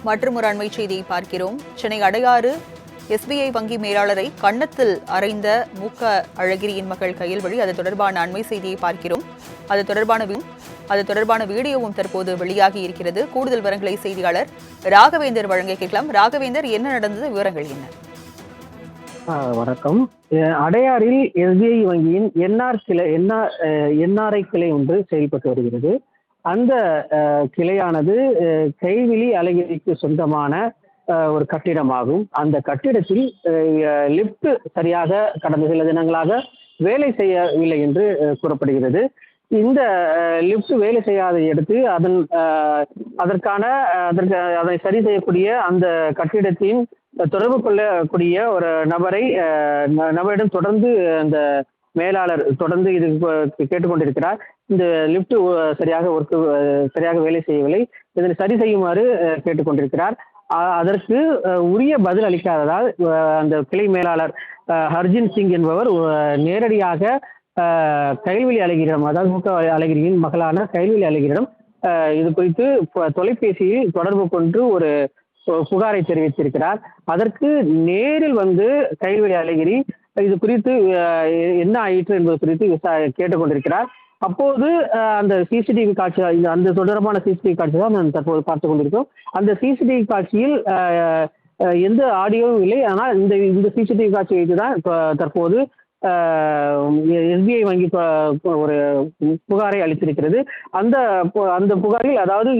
மற்றும் ஒரு அண்மை செய்தியை பார்க்கிறோம். சென்னை அடையாறு எஸ்பிஐ வங்கி மேலாளரை கன்னத்தில் அறைந்த மூக்க அழகிரியின் மகள் கயல்வழி, அது தொடர்பான அண்மை செய்தியை பார்க்கிறோம். அது தொடர்பான வீடியோவும் தற்போது வெளியாகி இருக்கிறது. கூடுதல் விவரங்களை செய்தியாளர் ராகவேந்தர் வழங்க கேட்கலாம். ராகவேந்தர், என்ன நடந்தது, விவரங்கள் என்ன? வணக்கம். அடையாறில் எஸ்பிஐ வங்கியின் என்ஆர்ஐ கிளை ஒன்று செயல்பட்டு வருகிறது. அந்த கிளையானது கைவிழி அழகிரிக்கு சொந்தமான ஒரு கட்டிடமாகும். அந்த கட்டிடத்தில் லிப்ட் சரியாக கடந்த சில தினங்களாக வேலை செய்யவில்லை என்று கூறப்படுகிறது. இந்த லிப்ட் வேலை செய்யாததை அடுத்து அதனை சரி செய்யக்கூடிய அந்த கட்டிடத்தின் தொடர்பு கொள்ளக்கூடிய ஒரு நபரிடம் தொடர்ந்து அந்த மேலாளர் தொடர்ந்து இது கேட்டுக்கொண்டிருக்கிறார். இந்த லிப்ட் சரியாக வேலை செய்யவில்லை, இதனை சரி செய்யுமாறு கேட்டுக்கொண்டிருக்கிறார். அதற்கு உரிய பதில் அளிக்காததால் அந்த கிளை மேலாளர் ஹர்ஜின் சிங் என்பவர் நேரடியாக கயல்வழி அழகிரிடம், அதாவது மூக்க அழகிரியின் மகளான கயல்வழி அழகிரிடம் இது குறித்து தொலைபேசியில் தொடர்பு கொண்டு ஒரு புகாரை தெரிவித்திருக்கிறார். அதற்கு நேரில் வந்து கயல்வழி அழகிரி இது குறித்து என்ன ஆயிற்று என்பது குறித்து கேட்டுக்கொண்டிருக்கிறார். அப்போது அந்த சிசிடிவி காட்சி, அந்த தொடர்பான சிசிடிவி காட்சி தான் நான் தற்போது பார்த்து கொண்டிருக்கோம். அந்த சிசிடிவி காட்சியில் எந்த ஆடியோவும் இல்லை. ஆனால் இந்த சிசிடிவி காட்சி வைத்துதான் தற்போது எஸ்பிஐ வங்கி ஒரு புகாரை அளித்திருக்கிறது. அந்த புகாரில் அதாவது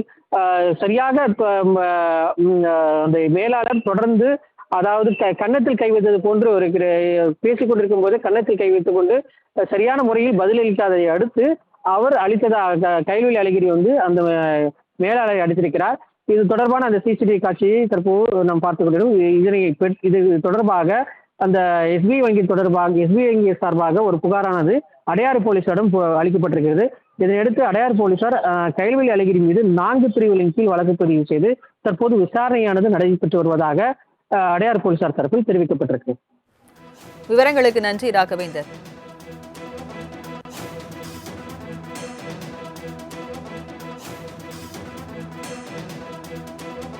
சரியாக அந்த மேலாளர் தொடர்ந்து, அதாவது கன்னத்தில் கை வைத்தது போன்று ஒரு பேசிக் கொண்டிருக்கும் போது கன்னத்தில் கை வைத்துக் கொண்டு சரியான முறையில் பதிலளிக்காததை அடுத்து அவர் அளித்ததாக கயல்வழி அழகிரி வந்து அந்த மேலாளரை அளித்திருக்கிறார். இது தொடர்பான அந்த சிசிடிவி காட்சியை தற்போது நாம் பார்த்துக் கொண்டிருக்கிறோம். இது தொடர்பாக அந்த எஸ்பிஐ வங்கி சார்பாக ஒரு புகாரானது அடையாறு போலீசாரிடம் அளிக்கப்பட்டிருக்கிறது. இதனையடுத்து அடையாறு போலீசார் கயல்வழி அழகிரி மீது 4 பிரிவுகளின் கீழ் வழக்கு பதிவு செய்து தற்போது விசாரணையானது நடைபெற்று வருவதாக அடையாறு போலீசார் தரப்பில் தெரிவிக்கப்பட்டிருக்கு. விவரங்களுக்கு நன்றி ராகவேந்தர்.